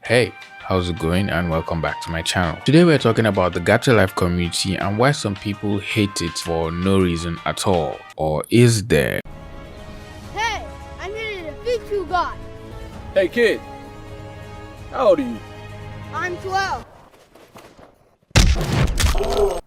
Hey, how's it going and welcome back to my channel. Today we're talking about the Gacha Life community and why some people hate it for no reason at all. Or is there? Hey, I'm here to defeat you guys. Hey kid, how old are you? I'm 12.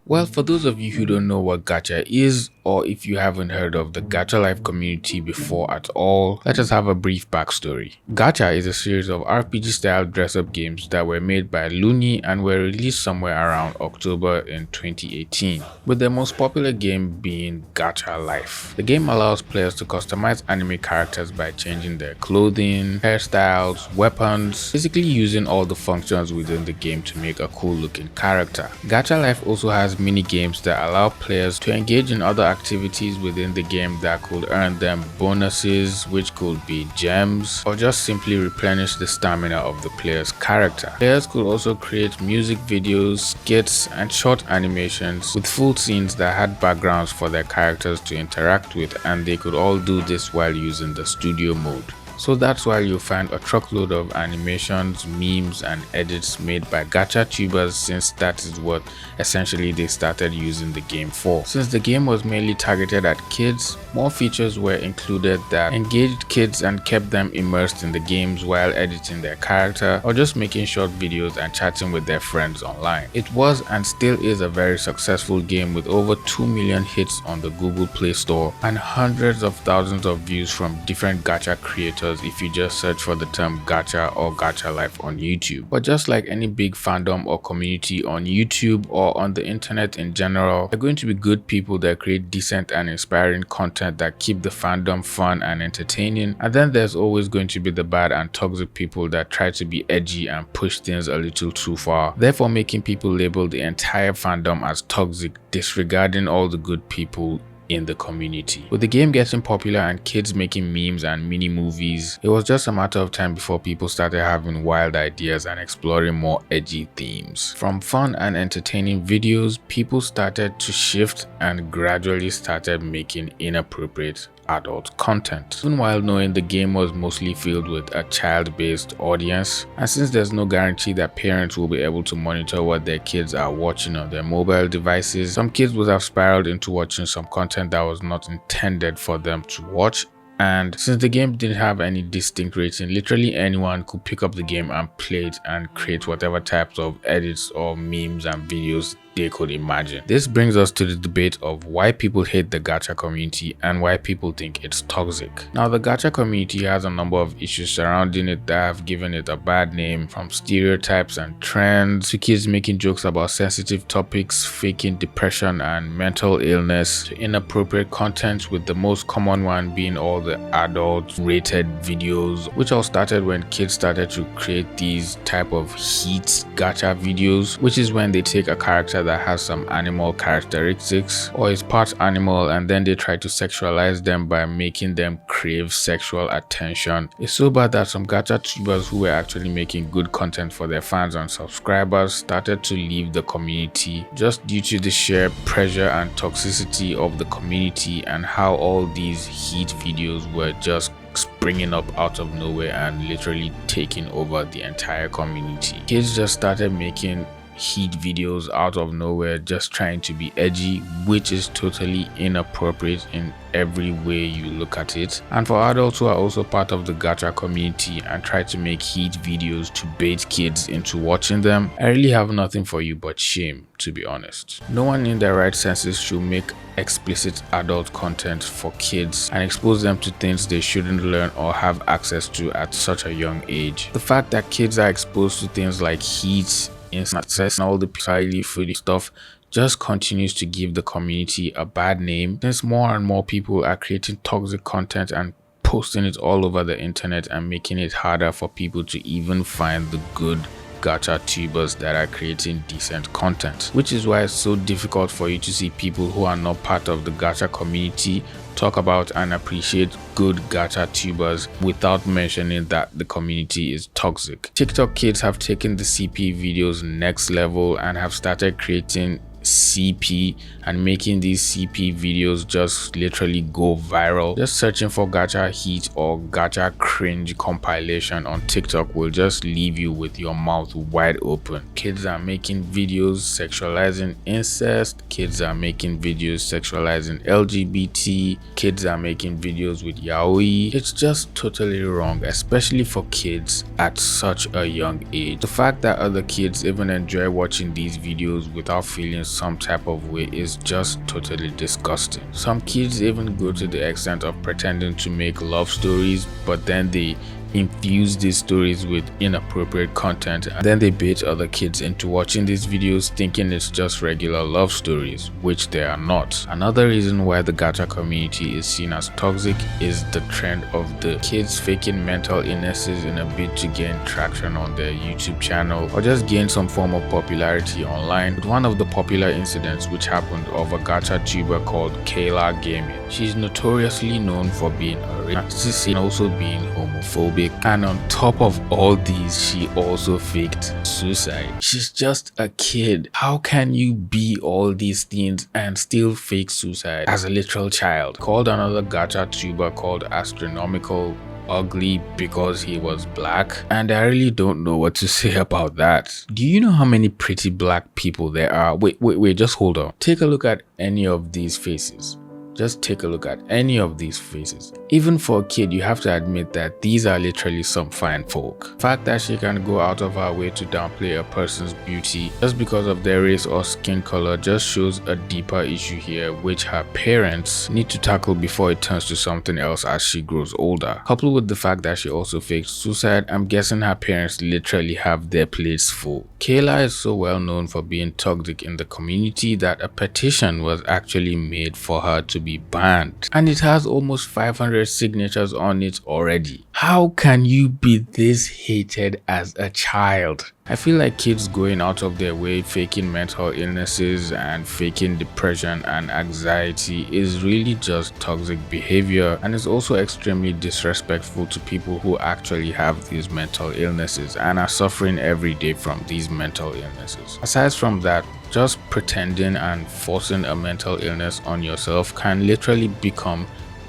Well, for those of you who don't know what Gacha is, or if you haven't heard of the Gacha Life community before at all, let us have a brief backstory. Gacha is a series of RPG-style dress-up games that were made by Looney and were released somewhere around October in 2018, with their most popular game being Gacha Life. The game allows players to customize anime characters by changing their clothing, hairstyles, weapons, basically using all the functions within the game to make a cool looking character. Gacha Life also has mini games that allow players to engage in other activities within the game that could earn them bonuses, which could be gems, or just simply replenish the stamina of the player's character. Players could also create music videos, skits, and short animations with full scenes that had backgrounds for their characters to interact with, and they could all do this while using the studio mode. So that's why you'll find a truckload of animations, memes, and edits made by Gacha tubers, since that is what essentially they started using the game for. Since the game was mainly targeted at kids, more features were included that engaged kids and kept them immersed in the games while editing their character or just making short videos and chatting with their friends online. It was and still is a very successful game with over 2 million hits on the Google Play Store and hundreds of thousands of views from different Gacha creators if you just search for the term Gacha or Gacha Life on YouTube. But just like any big fandom or community on YouTube or on the internet in general, there are going to be good people that create decent and inspiring content that keep the fandom fun and entertaining, and then there's always going to be the bad and toxic people that try to be edgy and push things a little too far, therefore making people label the entire fandom as toxic, disregarding all the good people in the community. With the game getting popular and kids making memes and mini movies, it was just a matter of time before people started having wild ideas and exploring more edgy themes. From fun and entertaining videos, people started to shift and gradually started making inappropriate adult content, even while knowing the game was mostly filled with a child-based audience. And since there's no guarantee that parents will be able to monitor what their kids are watching on their mobile devices, some kids would have spiraled into watching some content that was not intended for them to watch. And since the game didn't have any distinct rating, literally anyone could pick up the game and play it and create whatever types of edits or memes and videos they could imagine. This brings us to the debate of why people hate the Gacha community and why people think it's toxic. Now, the Gacha community has a number of issues surrounding it that have given it a bad name, from stereotypes and trends to kids making jokes about sensitive topics, faking depression and mental illness, to inappropriate content, with the most common one being all the adult rated videos, which all started when kids started to create these type of heat Gacha videos, which is when they take a character that has some animal characteristics or is part animal and then they try to sexualize them by making them crave sexual attention. It's so bad that some Gacha tubers who were actually making good content for their fans and subscribers started to leave the community just due to the sheer pressure and toxicity of the community and how all these heat videos were just springing up out of nowhere and literally taking over the entire community. Kids just started making heat videos out of nowhere, just trying to be edgy, which is totally inappropriate in every way you look at it. And for adults who are also part of the Gacha community and try to make heat videos to bait kids into watching them, I really have nothing for you but shame, to be honest. No one in their right senses should make explicit adult content for kids and expose them to things they shouldn't learn or have access to at such a young age. The fact that kids are exposed to things like heat, incest, and all the highly foodie stuff just continues to give the community a bad name, since more and more people are creating toxic content and posting it all over the internet and making it harder for people to even find the good Gacha tubers that are creating decent content, which is why it's so difficult for you to see people who are not part of the Gacha community talk about and appreciate good Gacha tubers without mentioning that the community is toxic. TikTok kids have taken the CP videos next level and have started creating CP and making these CP videos just literally go viral. Just searching for gacha heat or gacha cringe compilation on TikTok will just leave you with your mouth wide open. Kids are making videos sexualizing incest, kids are making videos sexualizing LGBT, kids are making videos with yaoi. It's just totally wrong, especially for kids at such a young age. The fact that other kids even enjoy watching these videos without feeling some type of way is just totally disgusting. Some kids even go to the extent of pretending to make love stories, but then they infuse these stories with inappropriate content, and then they bait other kids into watching these videos thinking it's just regular love stories, which they are not. Another reason why the gacha community is seen as toxic is the trend of the kids faking mental illnesses in a bid to gain traction on their YouTube channel or just gain some form of popularity online. With one of the popular incidents which happened of a gacha tuber called Kayla Gaming. She's notoriously known for being a racist and also being homophobic. And on top of all these, she also faked suicide. She's just a kid. How can you be all these things and still fake suicide as a literal child? Called another gacha tuber called Astronomical ugly because he was black, and I really don't know what to say about that. Do you know how many pretty black people there are? Wait, just hold on. Take a look at any of these faces. Just take a look at any of these faces. Even for a kid, you have to admit that these are literally some fine folk. The fact that she can go out of her way to downplay a person's beauty just because of their race or skin color just shows a deeper issue here, which her parents need to tackle before it turns to something else as she grows older. Coupled with the fact that she also faked suicide, I'm guessing her parents literally have their plates full. Kayla is so well known for being toxic in the community that a petition was actually made for her to be banned, and it has almost 500 signatures on it already. How can you be this hated as a child? I feel like kids going out of their way faking mental illnesses and faking depression and anxiety is really just toxic behavior, and is also extremely disrespectful to people who actually have these mental illnesses and are suffering every day from these mental illnesses. Aside from that, just pretending and forcing a mental illness on yourself can literally become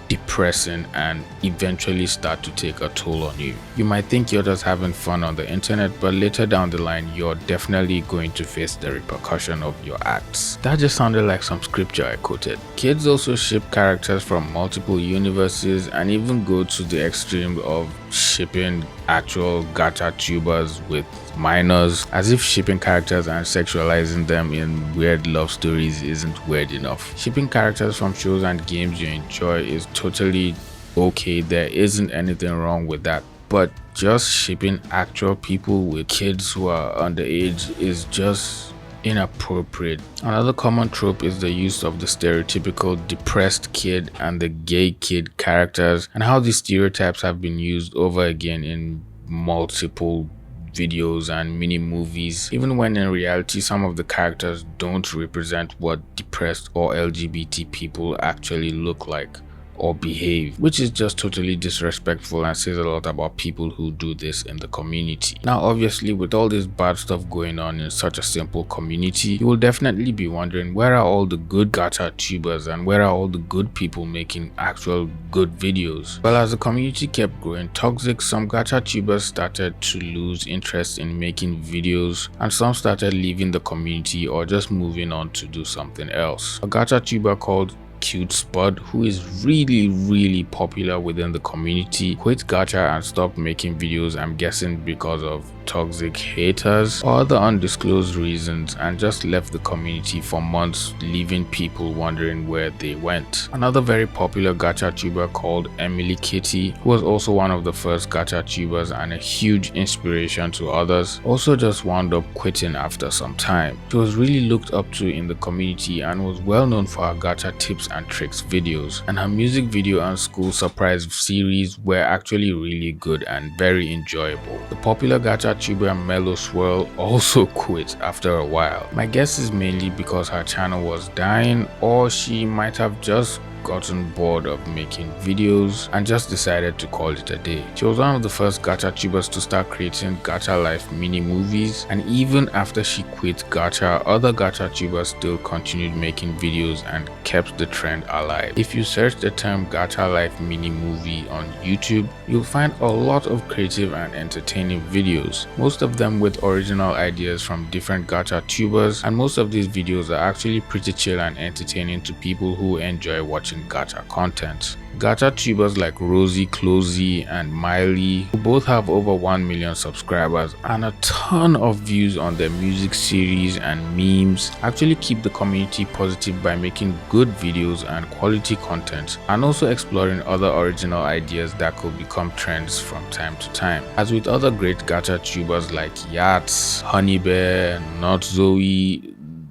depressing and eventually start to take a toll on you. You might think you're just having fun on the internet, but later down the line, you're definitely going to face the repercussion of your acts. That just sounded like some scripture I quoted. Kids also ship characters from multiple universes and even go to the extreme of shipping actual gacha tubers with minors, as if shipping characters and sexualizing them in weird love stories isn't weird enough. Shipping characters from shows and games you enjoy is totally okay, there isn't anything wrong with that, but just shipping actual people with kids who are underage is just inappropriate. Another common trope is the use of the stereotypical depressed kid and the gay kid characters, and how these stereotypes have been used over again in multiple videos and mini movies, even when in reality some of the characters don't represent what depressed or LGBT people actually look like or behave, which is just totally disrespectful and says a lot about people who do this in the community. Now obviously, with all this bad stuff going on in such a simple community, you will definitely be wondering, where are all the good gacha tubers and where are all the good people making actual good videos? Well, as the community kept growing toxic, some gacha tubers started to lose interest in making videos, and some started leaving the community or just moving on to do something else. A gacha tuber called Cute Spud, who is really popular within the community, quit gacha and stopped making videos, I'm guessing because of toxic haters or other undisclosed reasons, and just left the community for months, leaving people wondering where they went. Another very popular gacha tuber called Emily Kitty, who was also one of the first gacha tubers and a huge inspiration to others, also just wound up quitting after some time. She was really looked up to in the community and was well known for her gacha tips and tricks videos, and her music video and school surprise series were actually really good and very enjoyable. The popular gacha tuber Mellow Swirl also quit after a while. My guess is mainly because her channel was dying, or she might have just gotten bored of making videos and just decided to call it a day. She was one of the first gacha tubers to start creating gacha life mini movies, and even after she quit gacha, other gacha tubers still continued making videos and kept the trend alive. If you search the term gacha life mini movie on YouTube, you'll find a lot of creative and entertaining videos, most of them with original ideas from different gacha tubers, and most of these videos are actually pretty chill and entertaining to people who enjoy watching gacha content. Gacha tubers like Rosie Closey and Miley, who both have over 1 million subscribers and a ton of views on their music series and memes, actually keep the community positive by making good videos and quality content, and also exploring other original ideas that could become trends from time to time. As with other great gacha tubers like Yats, Honeybear, Not Zoe,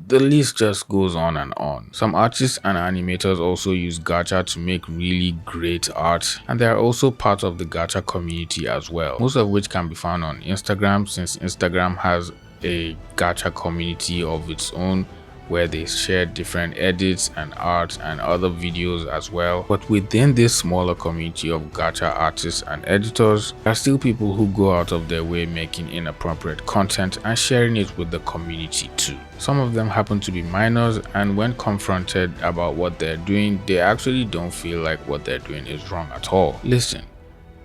the list just goes on and on. Some artists and animators also use gacha to make really great art, and they are also part of the gacha community as well, most of which can be found on Instagram, since Instagram has a gacha community of its own where they share different edits and art and other videos as well. But within this smaller community of gacha artists and editors, there are still people who go out of their way making inappropriate content and sharing it with the community too. Some of them happen to be minors, and when confronted about what they're doing, they actually don't feel like what they're doing is wrong at all. Listen.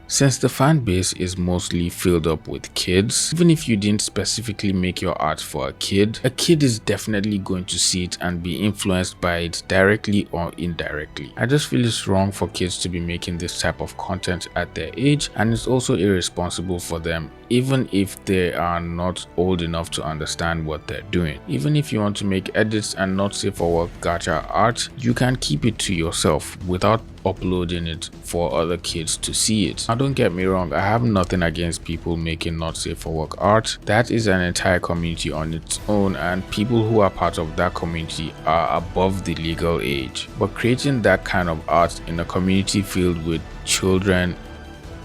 Since the fan base is mostly filled up with kids, even if you didn't specifically make your art for a kid is definitely going to see it and be influenced by it directly or indirectly. I just feel it's wrong for kids to be making this type of content at their age, and it's also irresponsible for them even if they are not old enough to understand what they're doing. Even if you want to make edits and not safe for work gacha art, you can keep it to yourself without uploading it for other kids to see it. Now don't get me wrong, I have nothing against people making not safe for work art. That is an entire community on its own, and people who are part of that community are above the legal age. But creating that kind of art in a community filled with children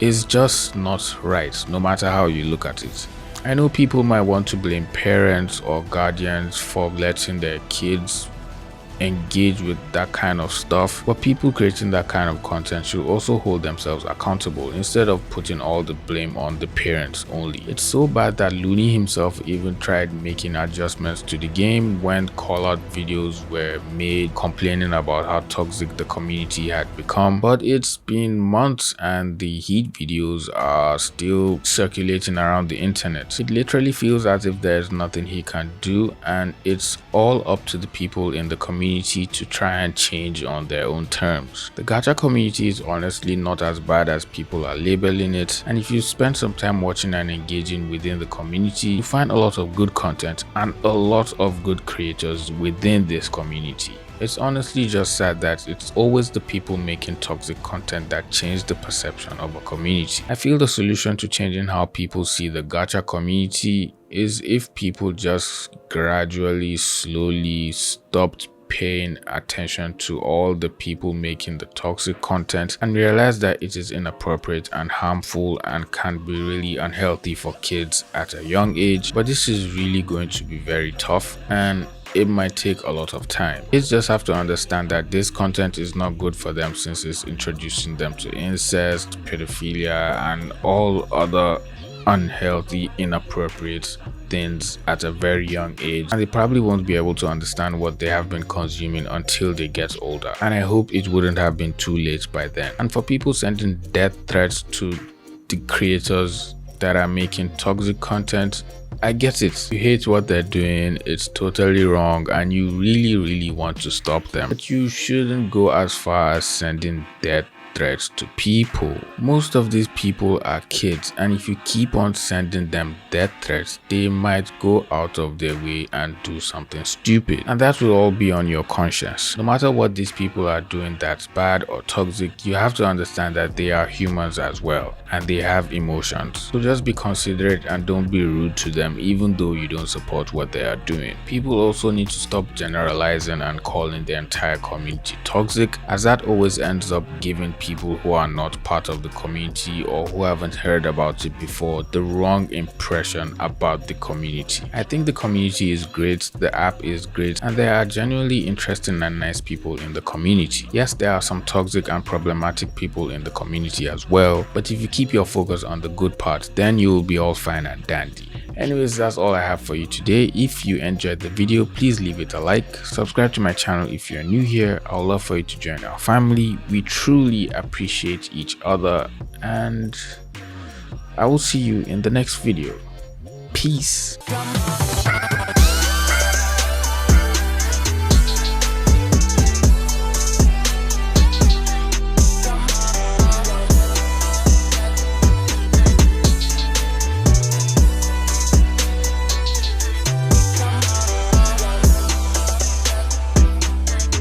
is just not right, no matter how you look at it. I know people might want to blame parents or guardians for letting their kids engage with that kind of stuff, but people creating that kind of content should also hold themselves accountable instead of putting all the blame on the parents only. It's so bad that Looney himself even tried making adjustments to the game when call-out videos were made complaining about how toxic the community had become, but it's been months and the heat videos are still circulating around the internet. It literally feels as if there's nothing he can do, and it's all up to the people in the community to try and change on their own terms. The gacha community is honestly not as bad as people are labeling it, and if you spend some time watching and engaging within the community, you find a lot of good content and a lot of good creators within this community. It's honestly just sad that it's always the people making toxic content that change the perception of a community. I feel the solution to changing how people see the gacha community is if people just gradually, slowly stopped paying attention to all the people making the toxic content and realize that it is inappropriate and harmful and can be really unhealthy for kids at a young age. But this is really going to be very tough, and it might take a lot of time. Kids just have to understand that this content is not good for them, since it's introducing them to incest, pedophilia, and all other unhealthy, inappropriate things at a very young age, and they probably won't be able to understand what they have been consuming until they get older, and I hope it wouldn't have been too late by then. And for people sending death threats to the creators that are making toxic content, I get it. You hate what they're doing, it's totally wrong, and you really want to stop them, but you shouldn't go as far as sending death threats to people. Most of these people are kids, and if you keep on sending them death threats, they might go out of their way and do something stupid, and that will all be on your conscience. No matter what these people are doing that's bad or toxic, you have to understand that they are humans as well, and they have emotions. So just be considerate and don't be rude to them, even though you don't support what they are doing. People also need to stop generalizing and calling the entire community toxic, as that always ends up giving people who are not part of the community or who haven't heard about it before the wrong impression about the community. I think the community is great, the app is great, and there are genuinely interesting and nice people in the community. Yes, there are some toxic and problematic people in the community as well, but if you keep your focus on the good part, then you will be all fine and dandy. Anyways, that's all I have for you today. If you enjoyed the video, please leave it a like, subscribe to my channel if you're new here. I would love for you to join our family. We truly appreciate each other, and I will see you in the next video. Peace.